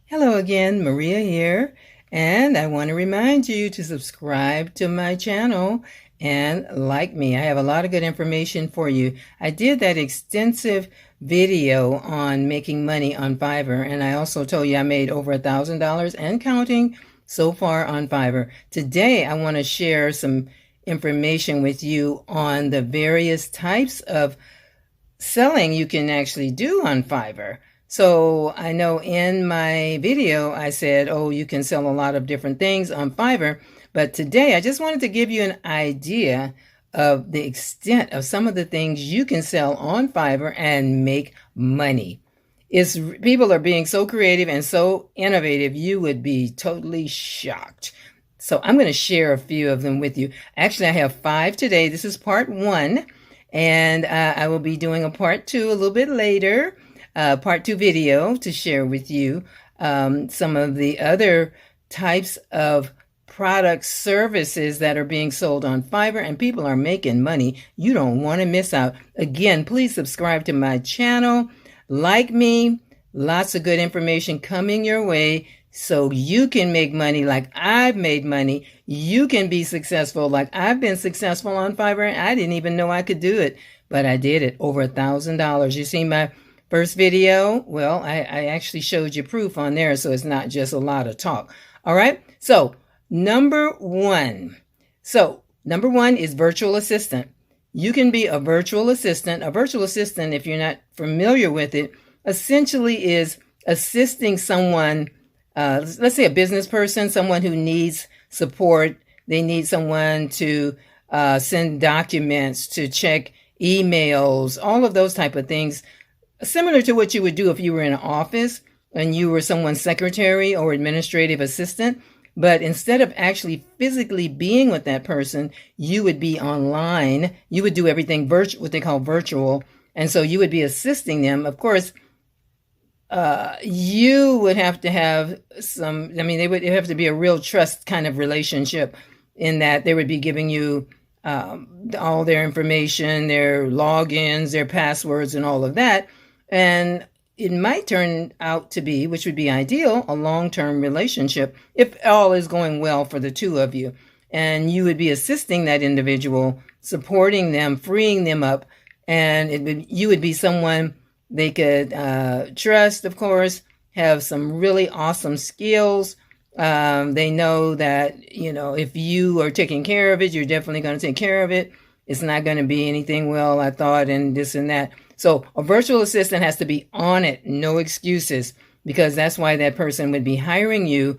Hello again, Maria here, and I want to remind you to subscribe to my channel and like me. I have a lot of good information for you. I did that extensive video on making money on Fiverr, and I also told you I made over $1,000 and counting so far on Fiverr. Today, I want to share some information with you on the various types of selling you can actually do on Fiverr. So I know in my video I said, oh, you can sell a lot of different things on Fiverr, but today I just wanted to give you an idea of the extent of some of the things you can sell on Fiverr and make money. People are being so creative and so innovative, you would be totally shocked. So I'm going to share a few of them with you. Actually, I have 5 today. This is part 1. And I will be doing a part 2 a little bit later, part 2 video to share with you some of the other types of product services that are being sold on Fiverr, and people are making money. You don't want to miss out. Again, please subscribe to my channel, like me, lots of good information coming your way. So you can make money like I've made money. You can be successful like I've been successful on Fiverr. I didn't even know I could do it, but I did it. Over $1,000. You see my first video? Well, I actually showed you proof on there, so it's not just a lot of talk. All right. So number one is virtual assistant. You can be a virtual assistant. A virtual assistant, if you're not familiar with it, essentially is assisting someone. Let's say a business person, someone who needs support. They need someone to send documents, to check emails, all of those type of things, similar to what you would do if you were in an office and you were someone's secretary or administrative assistant. But instead of actually physically being with that person, you would be online. You would do everything what they call virtual. And so you would be assisting them. Of course, you would have to have it would have to be a real trust kind of relationship, in that they would be giving you all their information, their logins, their passwords, and all of that. And it might turn out to be, which would be ideal, a long-term relationship if all is going well for the two of you. And you would be assisting that individual, supporting them, freeing them up, and you would be someone they could trust, of course, have some really awesome skills. They know that, if you are taking care of it, you're definitely going to take care of it. It's not going to be anything, well, I thought, and this and that. So a virtual assistant has to be on it, no excuses, because that's why that person would be hiring you.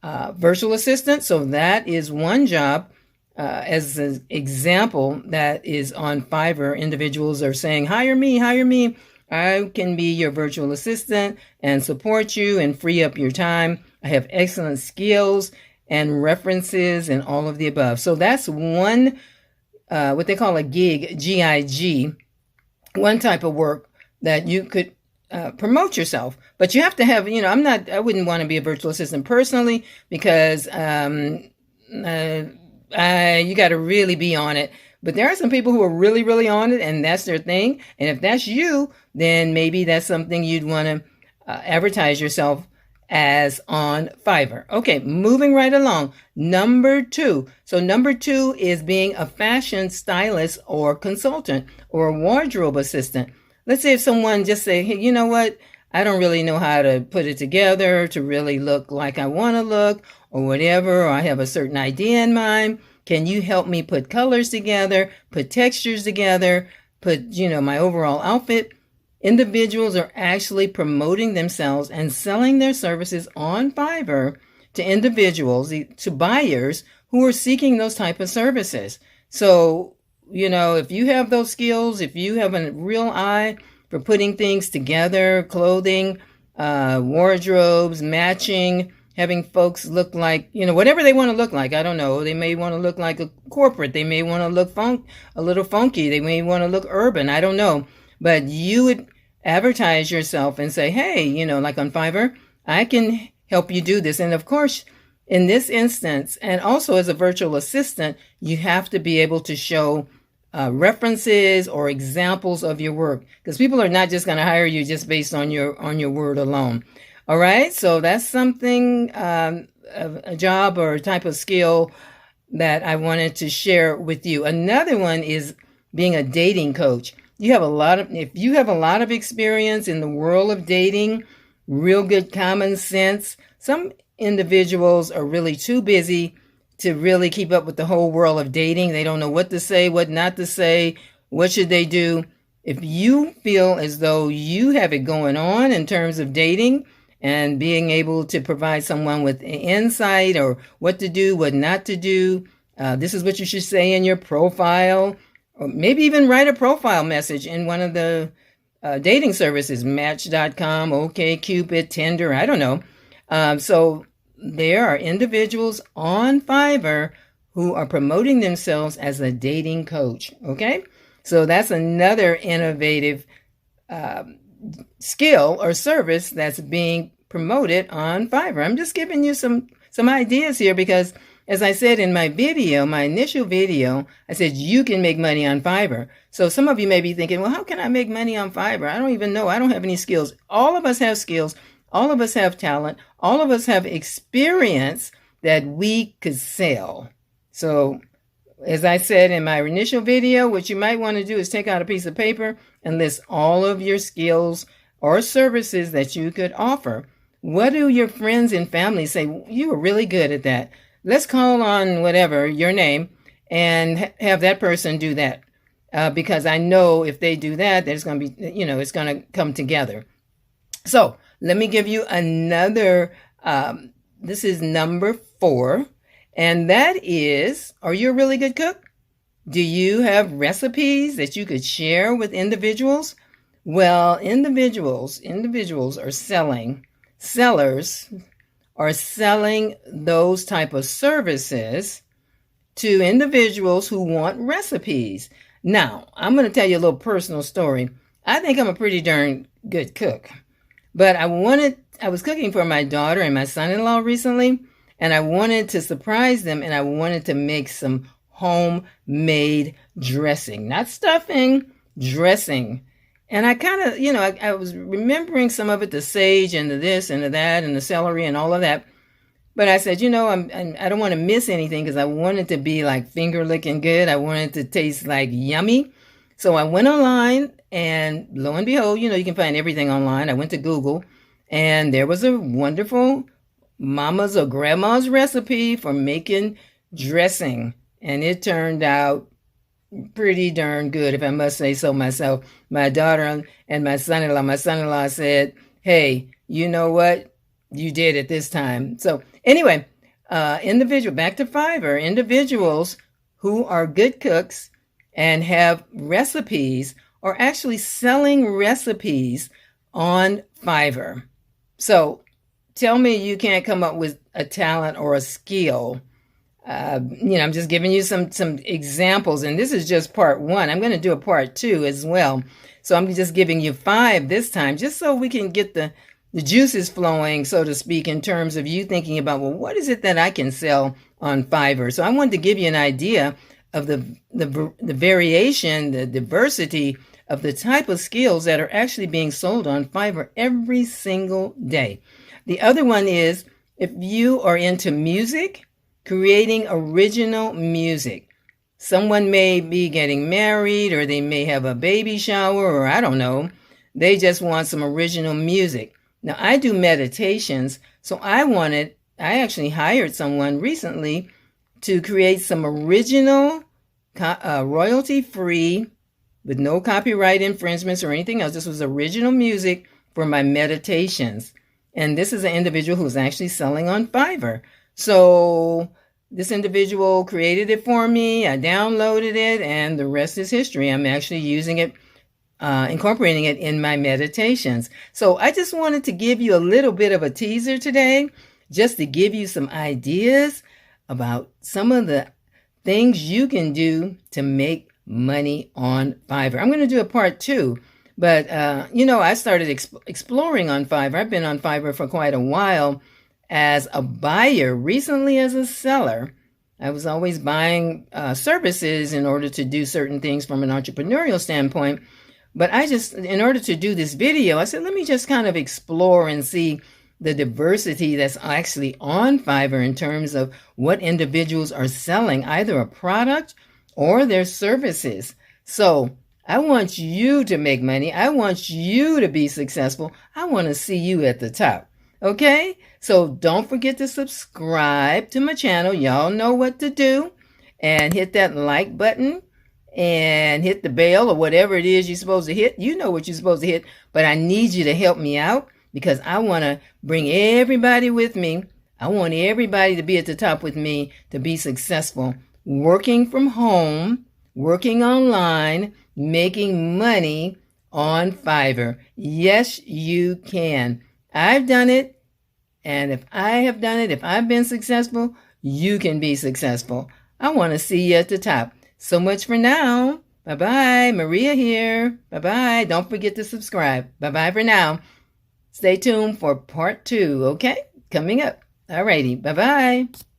Virtual assistant, so that is one job. As an example, that is on Fiverr. Individuals are saying, hire me, hire me. I can be your virtual assistant and support you and free up your time. I have excellent skills and references and all of the above. So that's one, what they call a gig, G-I-G, one type of work that you could promote yourself. But you have to have, I wouldn't want to be a virtual assistant personally, because you got to really be on it. But there are some people who are really, really on it, and that's their thing. And if that's you, then maybe that's something you'd want to advertise yourself as on Fiverr. Okay, moving right along. Number 2. So number 2 is being a fashion stylist or consultant or a wardrobe assistant. Let's say if someone just say, hey, you know what? I don't really know how to put it together to really look like I want to look or whatever, or I have a certain idea in mind. Can you help me put colors together, put textures together, put, my overall outfit? Individuals are actually promoting themselves and selling their services on Fiverr to individuals, to buyers who are seeking those type of services. So, if you have those skills, if you have a real eye for putting things together, clothing, wardrobes, matching, having folks look like, whatever they want to look like. I don't know. They may want to look like a corporate. They may want to look a little funky. They may want to look urban. I don't know. But you would advertise yourself and say, hey, like on Fiverr, I can help you do this. And of course, in this instance, and also as a virtual assistant, you have to be able to show references or examples of your work, because people are not just going to hire you just based on your word alone. All right, so that's something, a job or a type of skill that I wanted to share with you. Another one is being a dating coach. If you have a lot of experience in the world of dating, real good common sense. Some individuals are really too busy to really keep up with the whole world of dating. They don't know what to say, what not to say, what should they do. If you feel as though you have it going on in terms of dating and being able to provide someone with insight or what to do, what not to do, this is what you should say in your profile, or maybe even write a profile message in one of the dating services, Match.com, OkCupid, Tinder, I don't know. So there are individuals on Fiverr who are promoting themselves as a dating coach, okay? So that's another innovative skill or service that's being promoted on Fiverr. I'm just giving you some ideas here because, as I said in my video, my initial video, I said you can make money on Fiverr. So some of you may be thinking, well, how can I make money on Fiverr? I don't even know. I don't have any skills. All of us have skills. All of us have talent. All of us have experience that we could sell. So as I said in my initial video, what you might want to do is take out a piece of paper and list all of your skills or services that you could offer. What do your friends and family say? You are really good at that. Let's call on whatever, your name, and have that person do that. Because I know if they do that, there's going to be, it's going to come together. So let me give you another, this is number 4. And that is, are you a really good cook? Do you have recipes that you could share with individuals? Well, individuals are sellers are selling those type of services to individuals who want recipes. Now, I'm going to tell you a little personal story. I think I'm a pretty darn good cook, but I was cooking for my daughter and my son-in-law recently, and I wanted to surprise them, and I wanted to make some homemade dressing, not stuffing, dressing. And I kind of, I was remembering some of it, the sage and the this and the that and the celery and all of that. But I said, I don't want to miss anything because I want it to be like finger licking good. I want it to taste like yummy. So I went online, and lo and behold, you can find everything online. I went to Google, and there was a wonderful mama's or grandma's recipe for making dressing. And it turned out pretty darn good, if I must say so myself. My daughter and my son-in-law said, hey, you know what? You did it this time. So anyway, back to Fiverr, individuals who are good cooks and have recipes are actually selling recipes on Fiverr. So tell me you can't come up with a talent or a skill. I'm just giving you some examples, and this is just part 1. I'm going to do a part 2 as well. So I'm just giving you 5 this time, just so we can get the juices flowing, so to speak, in terms of you thinking about, well, what is it that I can sell on Fiverr? So I wanted to give you an idea of the variation, the diversity of the type of skills that are actually being sold on Fiverr every single day. The other one is, if you are into music, creating original music. Someone may be getting married, or they may have a baby shower, or I don't know. They just want some original music. Now, I do meditations, so I actually hired someone recently to create some original, royalty-free, with no copyright infringements or anything else. This was original music for my meditations. And this is an individual who's actually selling on Fiverr. So this individual created it for me. I downloaded it, and the rest is history. I'm actually using it, incorporating it in my meditations. So I just wanted to give you a little bit of a teaser today, just to give you some ideas about some of the things you can do to make money on Fiverr. I'm going to do a part 2. But, I started exploring on Fiverr. I've been on Fiverr for quite a while as a buyer, recently as a seller. I was always buying services in order to do certain things from an entrepreneurial standpoint. But in order to do this video, I said, let me just kind of explore and see the diversity that's actually on Fiverr in terms of what individuals are selling, either a product or their services. So I want you to make money. I want you to be successful. I want to see you at the top. Okay? So don't forget to subscribe to my channel. Y'all know what to do. And hit that like button and hit the bell or whatever it is you're supposed to hit. You know what you're supposed to hit. But I need you to help me out because I want to bring everybody with me. I want everybody to be at the top with me to be successful. Working from home, working online, making money on Fiverr. Yes, you can. I've done it. And if I have done it, if I've been successful, you can be successful. I want to see you at the top. So much for now. Bye-bye. Maria here. Bye-bye. Don't forget to subscribe. Bye-bye for now. Stay tuned for part 2, okay? Coming up. Alrighty. Bye-bye.